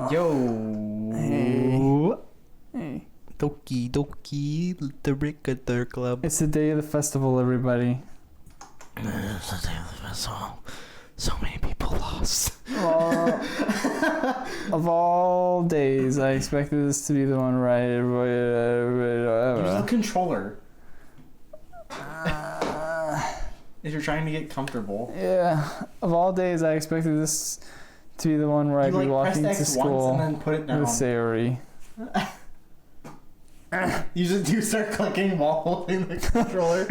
Yo. Hey. Doki Doki, the Ricketer Club. It's the day of the festival, everybody. It's the day of the festival. So many people lost. Of all days, I expected this to be the one where Use the controller. If you're trying to get comfortable. Yeah. Of all days, I expected this to be the one where I'd be walking to school and then put it down. with Sayori. You start clicking while holding the controller.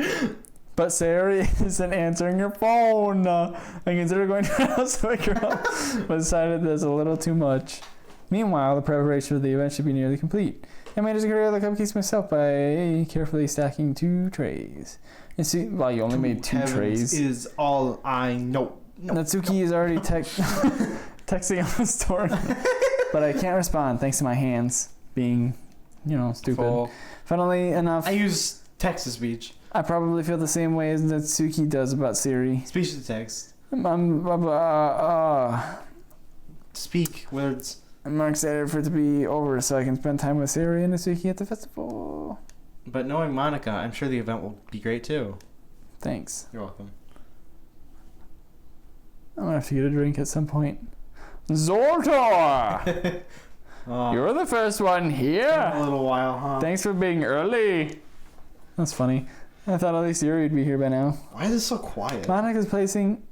But Sayori isn't answering her phone. I considered going to her house to wake her up, but decided that's a little too much. Meanwhile, the preparation for the event should be nearly complete. I managed to carry out the cupcakes myself by carefully stacking 2 trays. And see, well, you only made 2 trays. Is all I know. Natsuki is already texting on the store, but I can't respond thanks to my hands being, stupid. Full. Funnily enough, I use text-to-speech. I probably feel the same way as Natsuki does about Siri. Speech-to-text. Speak words. I'm more excited for it to be over so I can spend time with Sayori and Natsuki at the festival. But knowing Monica, I'm sure the event will be great too. Thanks. You're welcome. I'm gonna have to get a drink at some point. Zoltar! You're the first one here! A little while, huh? Thanks for being early! That's funny. I thought at least Yuri would be here by now. Why is it so quiet? Monica's placing...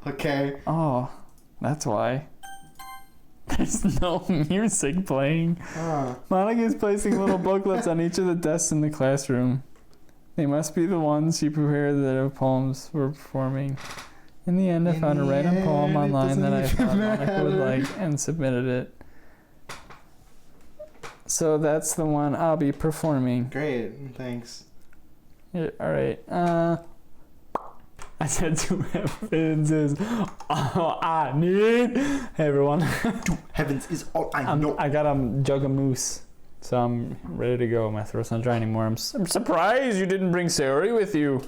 Okay. Oh, that's why. There's no music playing. Monica's placing little booklets on each of the desks in the classroom. They must be the ones she prepared that her poems were performing. In the end, I found a random poem online that I thought Monica would like and submitted it. So that's the one I'll be performing. Great, thanks. Yeah, alright, I said 2 heavens is all I need. Hey everyone. 2 heavens is all I know. I got a jug of mousse, so I'm ready to go. My throat's not dry anymore. I'm surprised you didn't bring Sayori with you.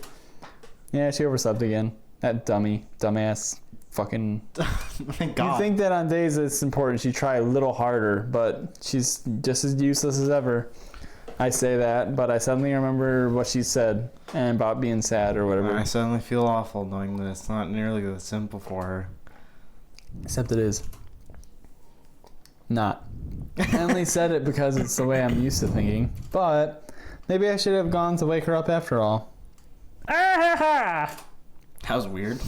Yeah, she overslept again. That dumbass, fucking. Thank God. You think that on days it's important she try a little harder, but she's just as useless as ever. I say that, but I suddenly remember what she said and about being sad or whatever. I suddenly feel awful knowing that it's not nearly that simple for her. Except it is. Not. I only said it because it's the way I'm used to thinking, but maybe I should have gone to wake her up after all. Ah! That was weird.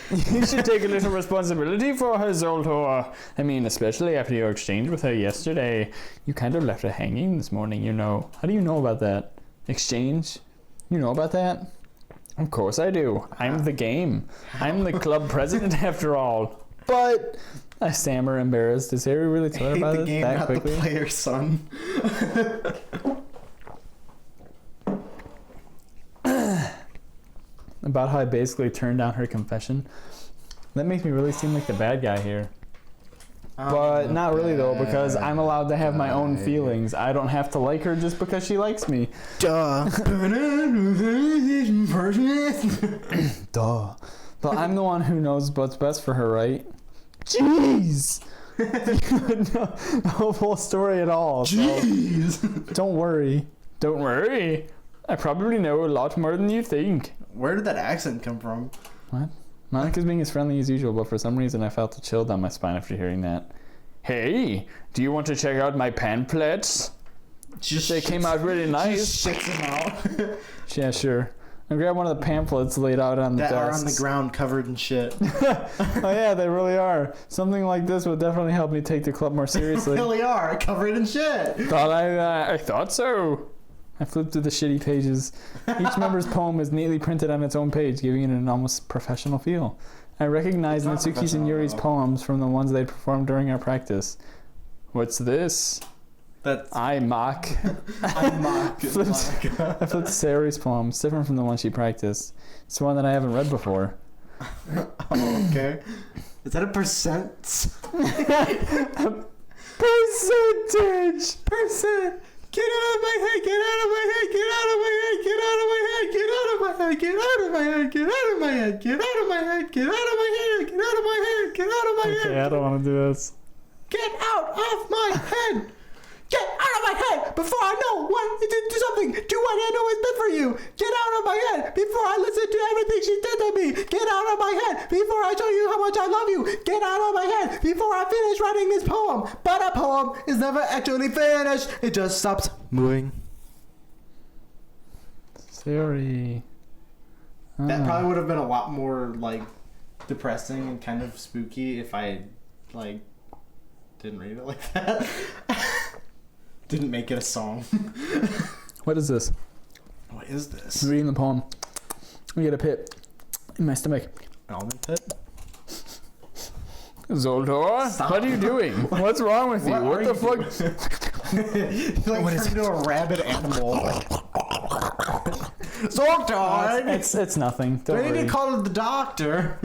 You should take a little responsibility for her, Zoltar. I mean, especially after your exchange with her yesterday. You kind of left her hanging this morning, How do you know about that? Exchange? You know about that? Of course I do. I'm the game. I'm the club president after all. But I stammer, embarrassed. Does Harry really tell her about it game, that not quickly? The player, son. About how I basically turned down her confession. That makes me really seem like the bad guy here. But not really though, because I'm allowed to have my own feelings. I don't have to like her just because she likes me. Duh. Duh. But I'm the one who knows what's best for her, right? Jeez! You would know the whole story at all. Jeez! So don't worry. Don't worry. I probably know a lot more than you think. Where did that accent come from? What? Monica's being as friendly as usual, but for some reason I felt a chill down my spine after hearing that. Hey, do you want to check out my pamphlets? They came out really nice. Just shakes them out. Yeah, sure. I grabbed one of the pamphlets laid out on the that desks. are on the ground covered in shit. Oh yeah, they really are. Something like this would definitely help me take the club more seriously. They really are covered in shit. I thought so. I flipped through the shitty pages. Each member's poem is neatly printed on its own page, giving it an almost professional feel. I recognized Natsuki's and Yuri's poems from the ones they performed during our practice. What's this? That's I mock. I mock. I flipped Sayori's poem. It's different from the one she practiced. It's one that I haven't read before. Oh, okay. Is that a percent? Percentage! Percent! Get out of my head! Get out of my head! Get out of my head! Get out of my head! head, get out of my head, get out of my head, get out of my head, get out of my head, get out of my head, get out of my head. Okay, I don't want to do this. Get out of my head! Get out of my head before I know what do something. Do what I know is best for you. Get out of my head before I listen to everything she did to me. Get out of my head before I show you how much I love you. Get out of my head before I finish writing this poem. But a poem is never actually finished. It just stops moving. Sayori. That probably would have been a lot more like depressing and kind of spooky if I like didn't read it like that. Didn't make it a song. What is this? What is this? I'm reading the poem. I get a pit in my stomach. Almond pit? Zoldor, Stop. what are you doing? What's wrong with you? What the fuck? Like what turned into a rabid animal. Zoldor! It's nothing. Don't We need worry. to call the doctor.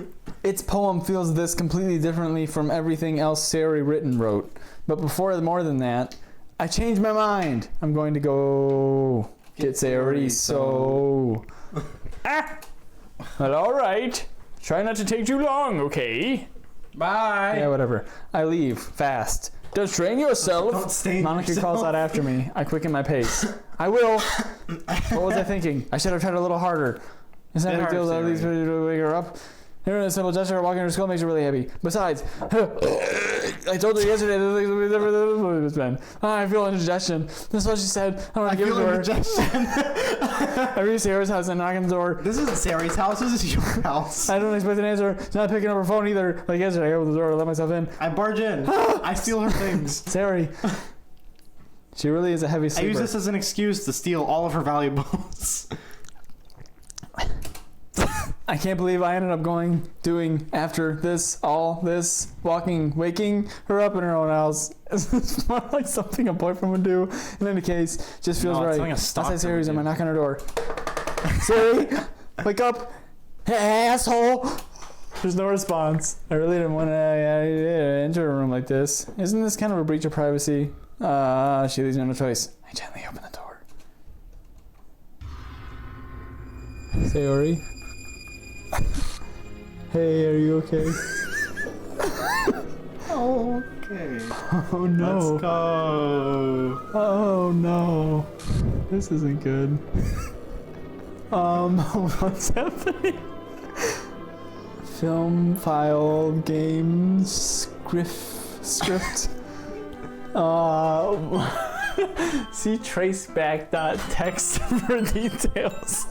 Its poem feels this completely differently from everything else Sayori wrote. But before more than that, I changed my mind. I'm going to go get Sayori. So, well, all right. Try not to take too long, okay? Bye. Yeah, whatever. I leave fast. Just train yourself. Don't stain Monica yourself. calls out after me. I quicken my pace. I will. What was I thinking? I should have tried a little harder. It's not a big deal that at least to wake her up. Even a simple gesture walking her to school makes her really happy. Besides, I told her yesterday that things would be different than it's been. I feel indigestion. That's what she said. I want to give it to her. I reach Sarah's house and knock on the door. This isn't Sayori's house. This is your house. I don't expect an answer. She's not picking up her phone either. Like yesterday, I opened the door to let myself in. I barge in. I steal her things. Sayori. She really is a heavy sleeper. I use this as an excuse to steal all of her valuables. I can't believe I ended up doing after this, all this, waking her up in her own house. It's more like something a boyfriend would do. In any case, just feels No, it's right. something a stalker Outside Sayori's would and I do. knock on her door. Sayori, wake up, hey, asshole. There's no response. I really didn't want to enter a room like this. Isn't this kind of a breach of privacy? She leaves me no choice. I gently open the door. Sayori? Hey, are you okay? Okay. Oh no. Let's go. Oh no. This isn't good. What's happening? Film, file, game, script. See traceback.txt for details.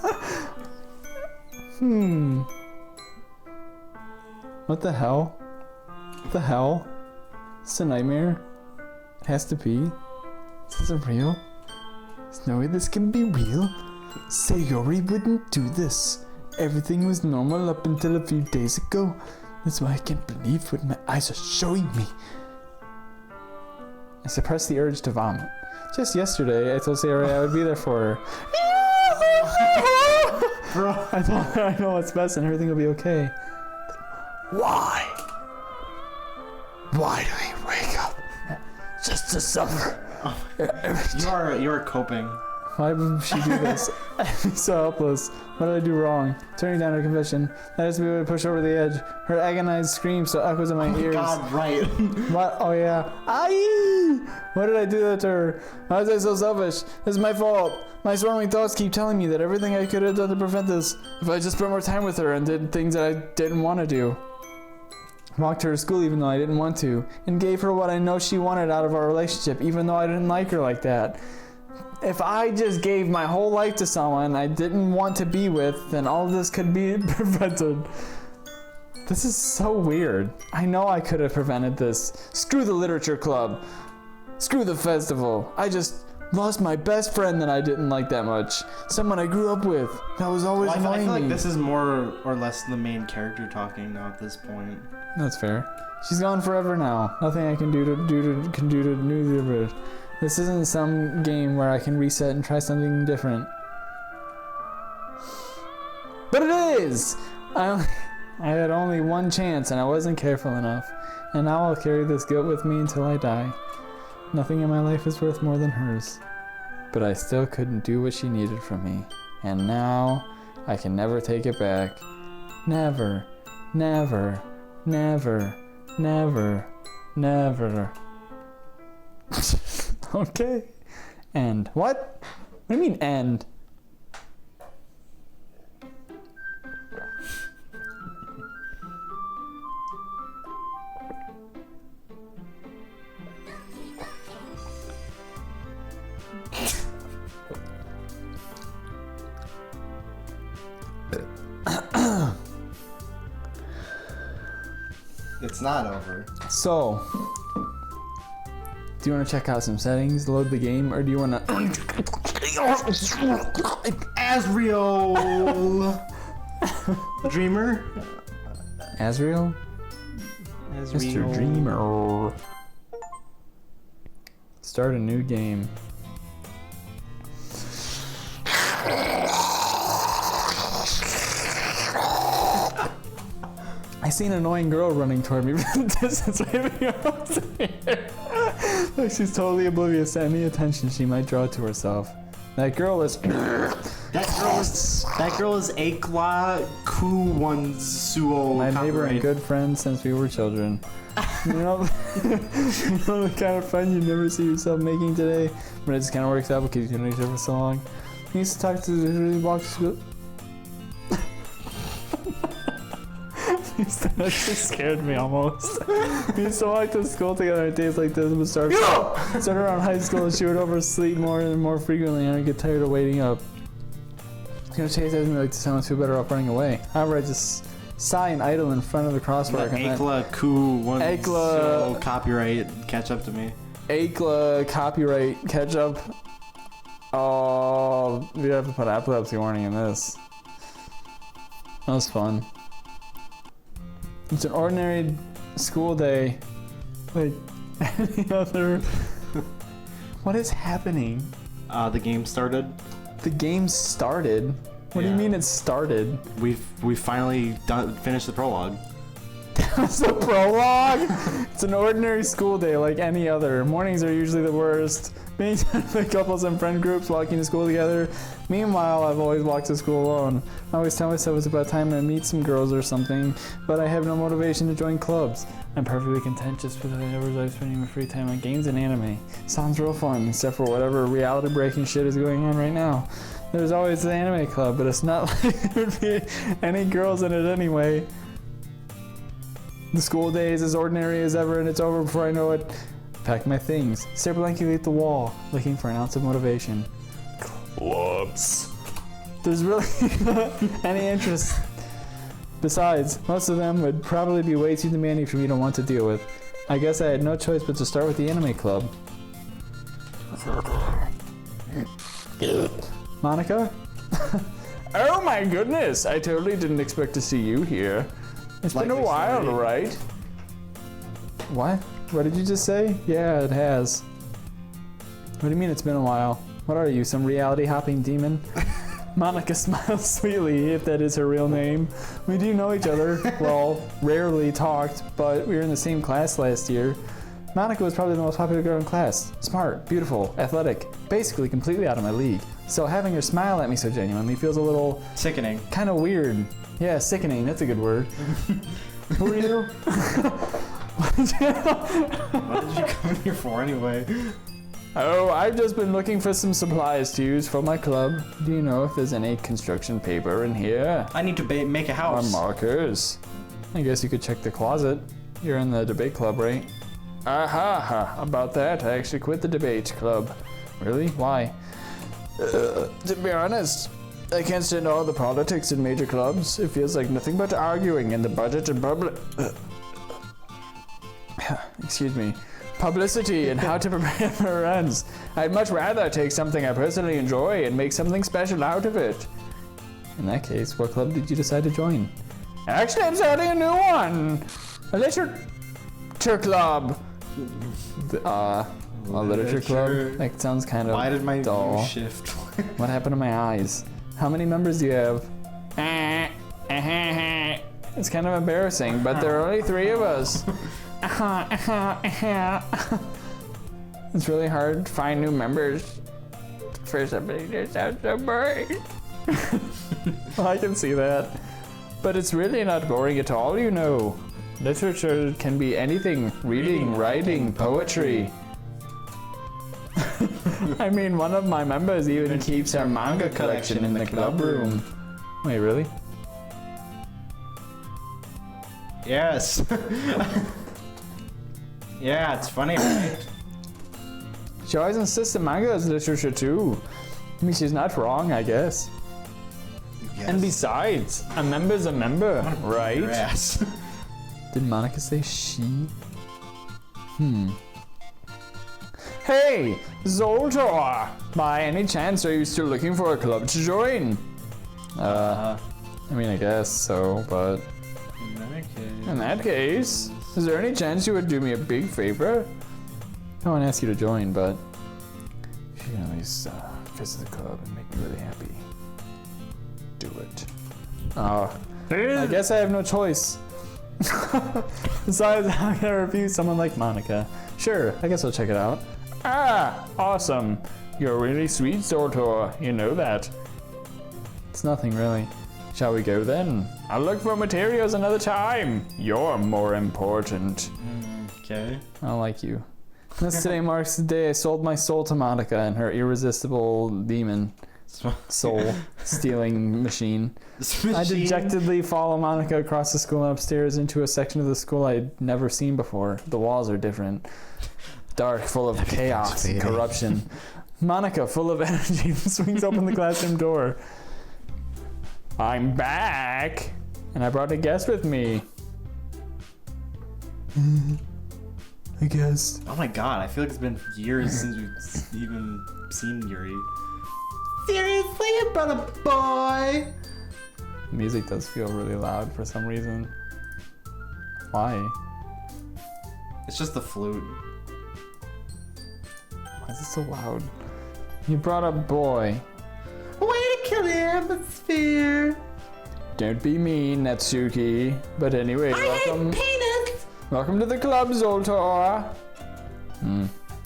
What the hell? What the hell? It's a nightmare. It has to be. This isn't real. There's no way this can be real. Sayori wouldn't do this. Everything was normal up until a few days ago. That's why I can't believe what my eyes are showing me. I suppressed the urge to vomit. Just yesterday, I told Sayori I would be there for her. Bro. I told her I know what's best and everything will be okay. Why? Why do we wake up just to suffer? You are coping. Why would she do this? I'm so helpless. What did I do wrong? Turning down her confession. That is to be able to push over the edge. Her agonized scream still echoes in my ears. God, right. What? Oh yeah. Aye! Why did I do that to her? Why was I so selfish? This is my fault. My swarming thoughts keep telling me that everything I could have done to prevent this, if I just spent more time with her and did things that I didn't want to do. Walked her to school even though I didn't want to, and gave her what I know she wanted out of our relationship even though I didn't like her like that. If I just gave my whole life to someone I didn't want to be with, then all of this could be prevented. This is so weird. I know I could have prevented this. Screw the literature club. Screw the festival. I just lost my best friend that I didn't like that much. Someone I grew up with. That was always I annoying feel like me. this is more or less the main character talking now at this point. That's fair. She's gone forever now. Nothing I can do to new her. This isn't some game where I can reset and try something different. But it is! I had only one chance and I wasn't careful enough. And now I'll carry this guilt with me until I die. Nothing in my life is worth more than hers. But I still couldn't do what she needed from me. And now, I can never take it back. Never, never, never, never, never. Okay. End. What? What do you mean end? It's not over. So, do you want to check out some settings, load the game, or do you want to... Asriel! Dreamer? Asriel? Mr. Dreamer. Start a new game. I see an annoying girl running toward me from the distance, waving her arms in the air. Like she's totally oblivious to any attention she might draw to herself. That girl is... That girl is Akla Kuwansuo. my neighbor and good friend since we were children. You know, the kind of friend you never see yourself making today, but it just kind of works out because you know each other for so long. We used to talk to the walk to school. That just scared me almost. We used to walk to school together on days like this and would start around high school and she would oversleep more and more frequently and I'd get tired of waiting up. It's gonna chase after me like this time I feel better off running away. However, I just sigh and idle in front of the crosswalk. Akla Kuwansuo copyright catch up to me. Akla copyright catch up. Oh, we have to put epilepsy warning in this. That was fun. It's an ordinary school day, like any other. What is happening? The game started. The game started? What do you mean it started? We finally finished the prologue. That's the prologue? It's an ordinary school day like any other. Mornings are usually the worst. Many times with couples and friend groups walking to school together. Meanwhile, I've always walked to school alone. I always tell myself it's about time to meet some girls or something, but I have no motivation to join clubs. I'm perfectly content just with the hours I'm spending my free time on games and anime. Sounds real fun, except for whatever reality breaking shit is going on right now. There's always the anime club, but it's not like there would be any girls in it anyway. The school day is as ordinary as ever and it's over before I know it. Pack my things, stare blankly at the wall, looking for an ounce of motivation. Clubs. There's really not any interest. Besides, most of them would probably be way too demanding for me to want to deal with. I guess I had no choice but to start with the anime club. Monica? Oh my goodness, I totally didn't expect to see you here. It's been a while, right? What? What did you just say? Yeah, it has. What do you mean it's been a while? What are you, some reality hopping demon? Monica smiles sweetly, if that is her real name. We do know each other. Well, rarely talked, but we were in the same class last year. Monica was probably the most popular girl in class. Smart, beautiful, athletic, basically completely out of my league. So having her smile at me so genuinely feels a little... sickening. Kind of weird. Yeah, sickening, that's a good word. Who are you? What did you come here for anyway? Oh, I've just been looking for some supplies to use for my club. Do you know if there's any construction paper in here? I need to make a Or house. markers? I guess you could check the closet. You're in the debate club, right? Aha, about that, I actually quit the debate club. Really? Why? To be honest, I can't stand all the politics in major clubs. It feels like nothing but arguing and the budget and excuse me. Publicity and how to prepare for runs. I'd much rather take something I personally enjoy and make something special out of it. In that case, what club did you decide to join? Actually, I'm starting a new one. A literature club. A literature club? That sounds kind of Why did my dull. view shift? What happened to my eyes? How many members do you have? It's kind of embarrassing, but there are only 3 of us. It's really hard to find new members for somebody that sounds so boring. I can see that. But it's really not boring at all, you know. Literature can be anything. Reading, writing, poetry. I mean, one of my members even keeps her manga collection in the club room. Wait, really? Yes. Yeah, it's funny, right? She always insists that manga is literature too. I mean, she's not wrong, I guess. Yes. And besides, a member's a member, right? Your ass. Did Monica say she? Hey, Zoltar! By any chance, are you still looking for a club to join? I mean, I guess so, but in that case, is there any chance you would do me a big favor? I don't want to ask you to join, but if you can at least visit the club and make me really happy, do it. I guess I have no choice. Besides, how can I refuse someone like Monica? Sure, I guess I'll check it out. Ah, awesome. You're really sweet, Zoltar. You know that. It's nothing really. Shall we go then? I'll look for materials another time. You're more important. Okay. I don't like you. This today marks the day I sold my soul to Monica and her irresistible demon soul stealing machine. I dejectedly follow Monica across the school and upstairs into a section of the school I'd never seen before. The walls are different. Dark, full of chaos and corruption. Monica, full of energy, swings open the classroom door. I'm back! And I brought a guest with me. I guess. Oh my god, I feel like it's been years since we've even seen Yuri. Seriously, you brought a boy? The music does feel really loud for some reason. Why? It's just the flute. Why is it so loud? You brought a boy. Way to kill the atmosphere. Don't be mean, Natsuki. But anyway, welcome. Penis. Welcome to the club, Zoltar.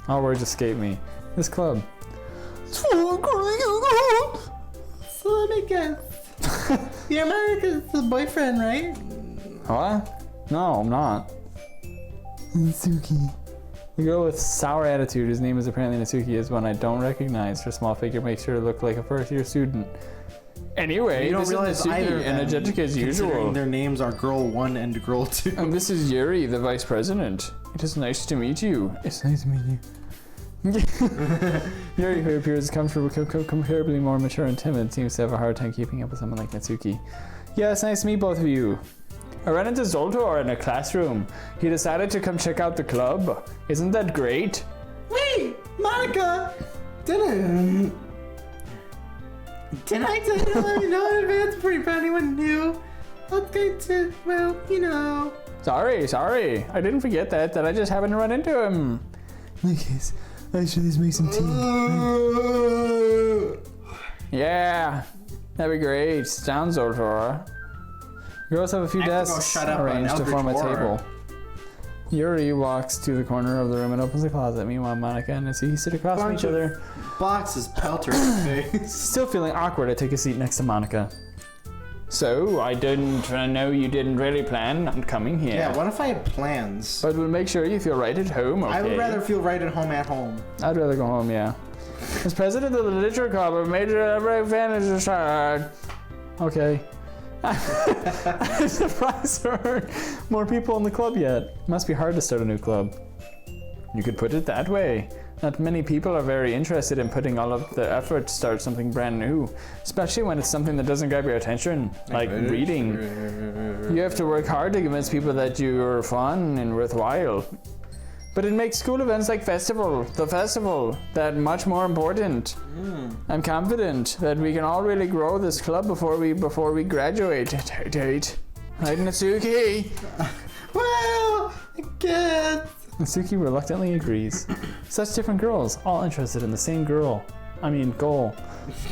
All words escape me. This club. So let me guess. You're Monica's boyfriend, right? What? No, I'm not. Natsuki. The girl with sour attitude, whose name is apparently Natsuki, is one I don't recognize. Her small figure makes her look like a first-year student. Anyway, You don't this realize is Natsuki, either of them, energetic as considering usual. their names are Girl 1 and Girl 2. And this is Yuri, the vice president. It is nice to meet you. It's nice to meet you. Yuri, who appears comparably more mature and timid, seems to have a hard time keeping up with someone like Natsuki. Yeah, it's nice to meet both of you. I ran into Zoltar in a classroom. He decided to come check out the club. Isn't that great? Wait, Monica! Didn't I tell you to let me know in advance before anyone knew? I was going to, well, you know. Sorry. I didn't forget that. That I just happened to run into him. Lucas, I should just make some tea. Yeah, that'd be great. Down, Zoltar. Girls have a few I have to go desks shut up arranged on to form a Eldritch table. Yuri walks to the corner of the room and opens the closet. Meanwhile, Monica and Natsuki sit across from each other. Boxes pelter in the face. Still feeling awkward, I take a seat next to Monica. So, I didn't know you didn't really plan on coming here. Yeah, what if I had plans? But we'll make sure you feel right at home, okay? I would rather feel right at home at home. I'd rather go home, yeah. As president of the literature club, a major advantage is hard. Okay. I'm surprised there aren't more people in the club yet. Must be hard to start a new club. You could put it that way. Not many people are very interested in putting all of the effort to start something brand new, especially when it's something that doesn't grab your attention, like reading. You have to work hard to convince people that you're fun and worthwhile. But it makes school events like the festival, that much more important. I'm confident that we can all really grow this club before we graduate. Right, Natsuki? Well, I guess. Natsuki reluctantly agrees. Such different girls, all interested in the same goal.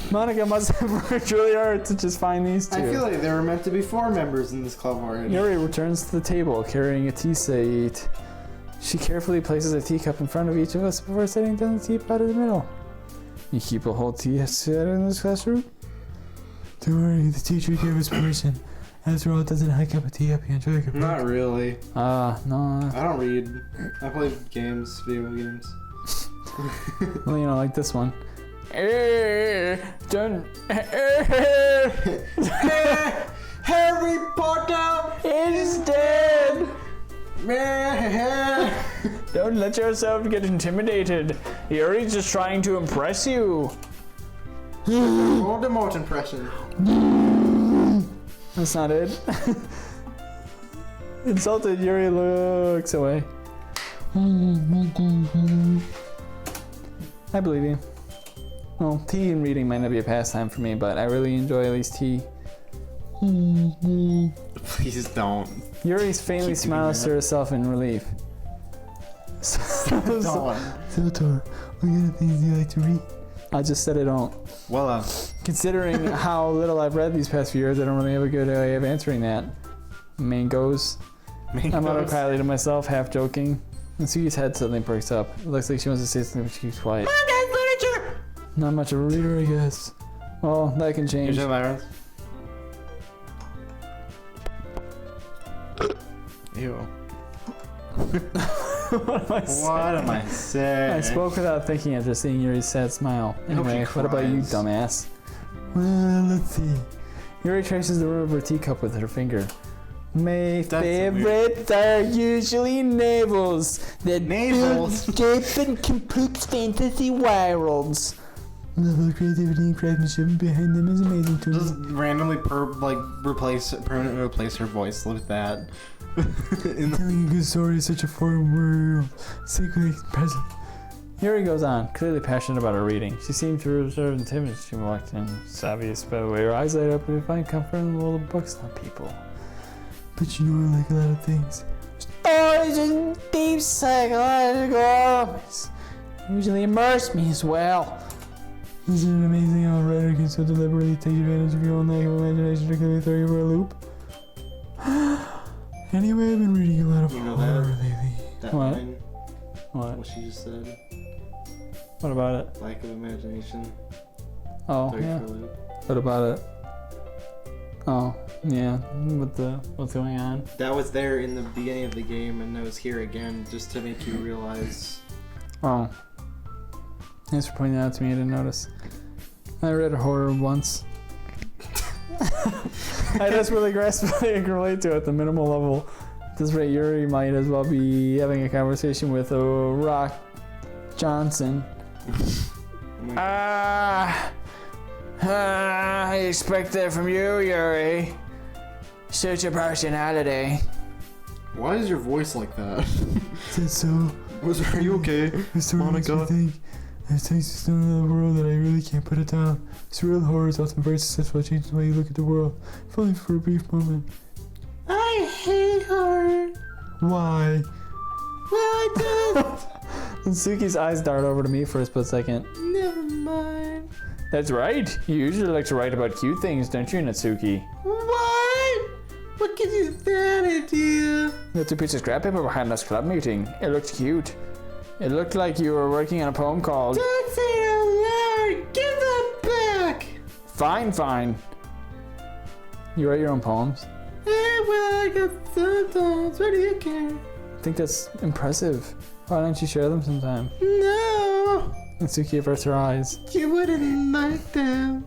Monica must have worked really hard to just find these two. I feel like there were meant to be 4 members in this club already. Yuri returns to the table carrying a tea set. She carefully places a teacup in front of each of us before setting down the teapot in the middle. You keep a whole tea set in this classroom? Don't worry, the teacher gave us permission. After all, it doesn't have a cup of tea up here. Enjoy a good book. Not really. No. I don't read. I play games, video games. Well, you know, like this one. Don't. Harry Potter is dead! Don't let yourself get intimidated. Yuri's just trying to impress you. Voldemort impression. That's not it. Insulted, Yuri looks away. I believe you. Well, tea and reading might not be a pastime for me, but I really enjoy at least tea. Please don't. Yuri's faintly smiles to herself in relief. Don't. Salvatore, what kind of things do you like to read? I just said I don't. Well, Considering how little I've read these past few years, I don't really have a good way of answering that. Mangoes. I'm out quietly to myself, half joking. And Suki's head suddenly perks up. It looks like she wants to say something, but she keeps quiet. literature. Not much of a reader, I guess. Well, that can change. Here's your Lawrence. Ew. What am I saying? I spoke without thinking after seeing Yuri's sad smile. Anyway, what about you, dumbass? Well, let's see. Yuri traces the rim of her teacup with her finger. My favorites are usually navels that build deep and complex fantasy worlds. The level of creativity and craftsmanship behind them is amazing to me. Just randomly permanently replace her voice with that. Telling a good story is such a foreign world. Secretly present. Yuri goes on, clearly passionate about her reading. She seemed to reserve and timid as she walked in. It's obvious by the way her eyes light up and find comfort in the world of books, not people. But you know I like a lot of things. Stories and deep psychological elements usually immerse me as well. Isn't it amazing how a writer can so deliberately take advantage of your own lack of imagination to clearly throw you for a loop? Anyway, I've been reading a lot of horror lately. That What? line, What? she just said. What about it? Lack of imagination. Oh, Throw you yeah. for a loop. What about it? Oh, yeah. What's going on? That was there in the beginning of the game, and that was here again, just to make you realize. Oh. Thanks for pointing that out to me. I didn't notice. I read horror once. I just really grasp what I can relate to at the minimal level. At this rate, Yuri might as well be having a conversation with Rock Johnson. I expect that from you, Yuri. Suit your personality. Why is your voice like that? That's so. Are you okay, Monica? There's things in the world that I really can't put it down. Surreal horror is often very successful at changing the way you look at the world, if only for a brief moment. I hate horror. Why? Well, I don't. And Suki's eyes dart over to me for a split second. Never mind. That's right. You usually like to write about cute things, don't you, Natsuki? What? What gives you that idea? The two pieces of scrap paper behind this club meeting. It looked cute. It looked like you were working on a poem called... Don't say it out loud! Give that back! Fine. You write your own poems? Well, I guess sometimes. What do you care? I think that's impressive. Why don't you share them sometime? No! Natsuki averts her eyes. You wouldn't like them.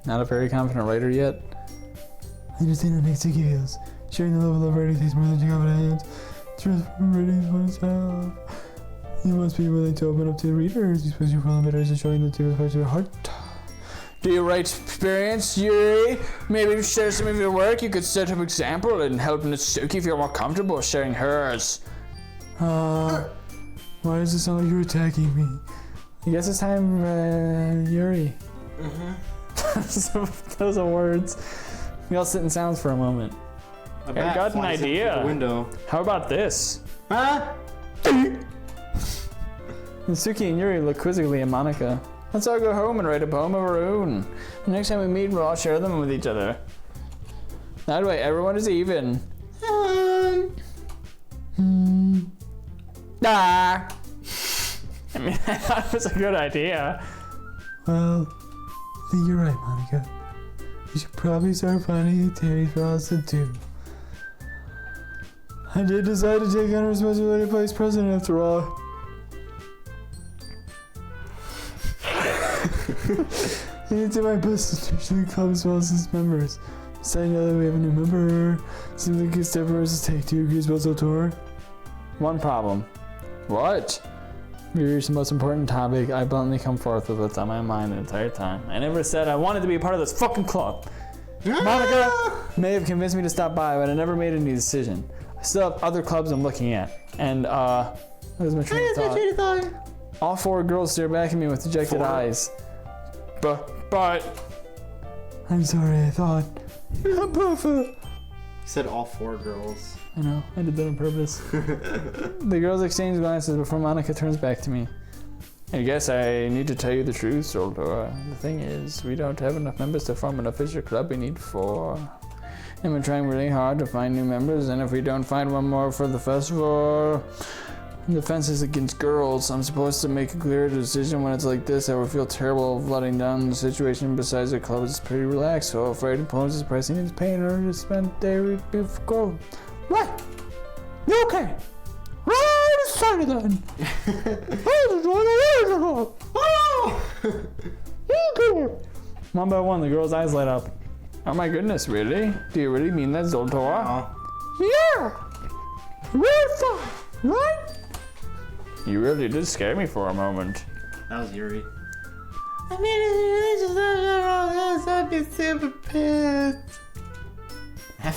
Not a very confident writer yet? I understand how Natsuki feels. Sharing the level of writing takes more than confidence. It's just writing oneself. You must be willing to open up to the readers, especially for the better to showing the two parts of your heart. Do you write experience, Yuri? Maybe share some of your work. You could set up example and help Natsuki feel more comfortable sharing hers. Why does it sound like you're attacking me? I guess it's time for Yuri. Those are words. We all sit in silence for a moment. I got an idea. Window. How about this? Huh? Natsuki and Yuri look quizzically at Monica. Let's all go home and write a poem of our own. The next time we meet, we'll all share them with each other. That way, everyone is even. I mean, I thought it was a good idea. Well, I think you're right, Monica. We should probably start finding activities for us to do. I did decide to take on responsibility of vice president after all. I need to do my best to nurture the club as well as its members. Besides, now that we have a new member, seems like a good step for us to take. Do you agree about Zoltor? One problem. What? We reached the most important topic. I bluntly come forth with what's on my mind the entire time. I never said I wanted to be a part of this fucking club. Monica may have convinced me to stop by, but I never made any decision. I still have other clubs I'm looking at. And, that was my train of thought. All 4 girls stare back at me with dejected eyes. But... I'm sorry, I thought... You're not perfect. He said all 4 girls. I know, I did that on purpose. The girls exchange glances before Monica turns back to me. I guess I need to tell you the truth, Zoltor. The thing is, we don't have enough members to form an official club. We need 4. And we're trying really hard to find new members, and if we don't find one more for the festival... The fence is against girls. I'm supposed to make a clear decision when it's like this. I would feel terrible of letting down the situation. Besides, the club is pretty relaxed, so afraid opponents is pressing his pain or to spend day before. What? You okay? Right, sorry then. One by one, the girl's eyes light up. Oh my goodness, really? Do you really mean that, Zoltor? Yeah! Really fun, right? You really did scare me for a moment. That was Yuri. I mean, I'd be super pissed.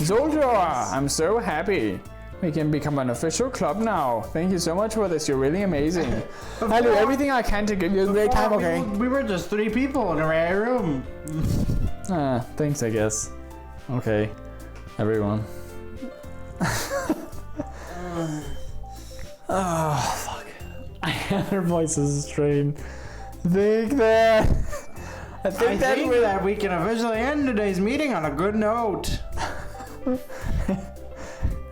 Zoltor, I'm so happy. We can become an official club now. Thank you so much for this. You're really amazing. I'll do everything I can to give you a great time, okay? We were just 3 people in a rare room. Thanks, I guess. Okay, everyone. Oh, fuck. Her voice is strained. I think that we can officially end today's meeting on a good note.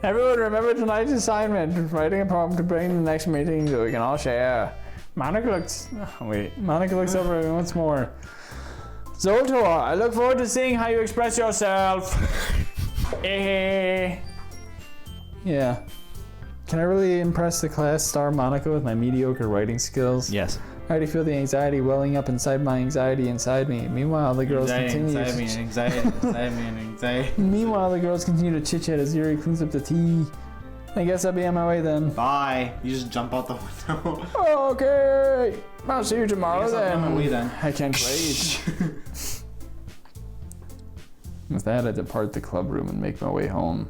Everyone remember tonight's assignment. Writing a poem to bring to the next meeting so we can all share. Monica looks over once more. Zoltor, I look forward to seeing how you express yourself. Yeah. Can I really impress the class star Monica with my mediocre writing skills? Yes. I already feel the anxiety welling up inside my anxiety inside me. Meanwhile, the girls continue. Anxiety. Meanwhile, the girls continue to chit chat as Yuri cleans up the tea. I guess I'll be on my way then. Bye. You just jump out the window. Okay. I'll see you tomorrow then. I can't wait. With that, I depart the club room and make my way home.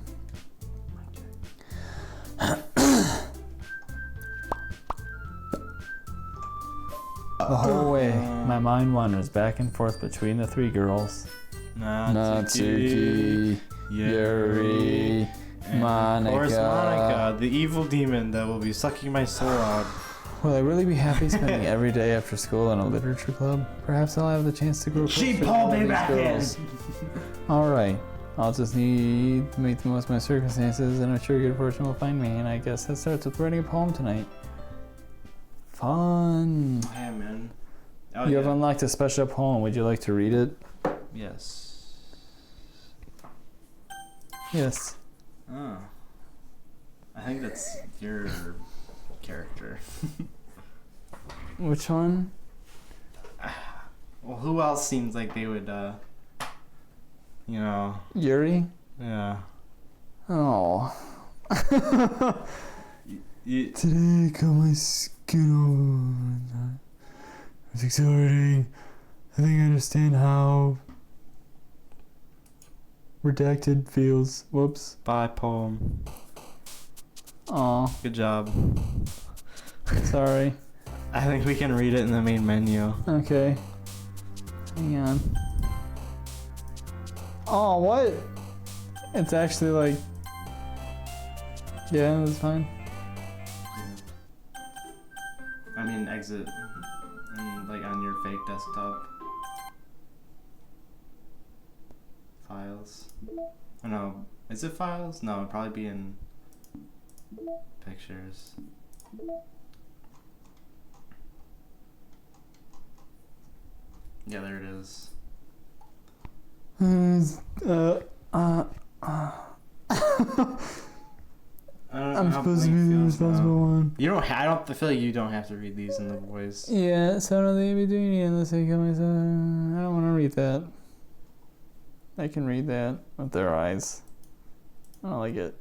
The whole way, my mind wanders back and forth between the 3 girls. Natsuki, Yuri, Monica. Of course, Monica, the evil demon that will be sucking my soul out. Will I really be happy spending every day after school in a literature club? Perhaps I'll have the chance to grow closer She to pulled all me these back girls. Alright, I'll just need to make the most of my circumstances, and I'm sure good fortune will find me, and I guess that starts with writing a poem tonight. Fun! Yeah, man. You have unlocked a special poem. Would you like to read it? Yes. Yes. Oh. I think that's your character. Which one? Well, who else seems like they would, Yuri? Yeah. Oh. Today, got my skin over. It's exhilarating. I think I understand how redacted feels. Whoops. Bye, poem. Aw. Good job. Sorry. I think we can read it in the main menu. Okay. Hang on. Oh, what? It's actually like... Yeah, that's fine. I mean, exit and like on your fake desktop. Files. Oh no, is it files? No, it'd probably be in pictures. Yeah, there it is. I'm supposed to be the responsible one. You don't. I don't feel like you don't have to read these in the voice. Yeah, so I don't think I'd be doing it unless I kill myself. I don't want to read that. I can read that with their eyes. I don't like it.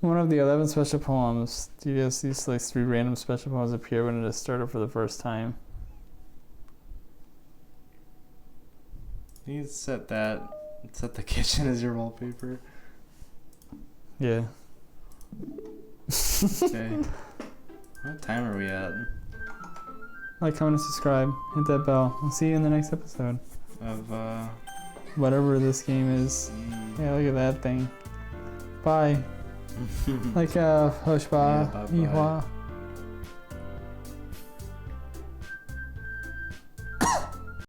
One of the 11 special poems. These like 3 random special poems appear when it is started for the first time. You set the kitchen as your wallpaper. Yeah. Okay. What time are we at? Like, comment, and subscribe. Hit that bell. I'll see you in the next episode. Of Whatever this game is. Yeah, look at that thing. Bye. Like, Hoshba. Yeah, bye-bye. Ihua.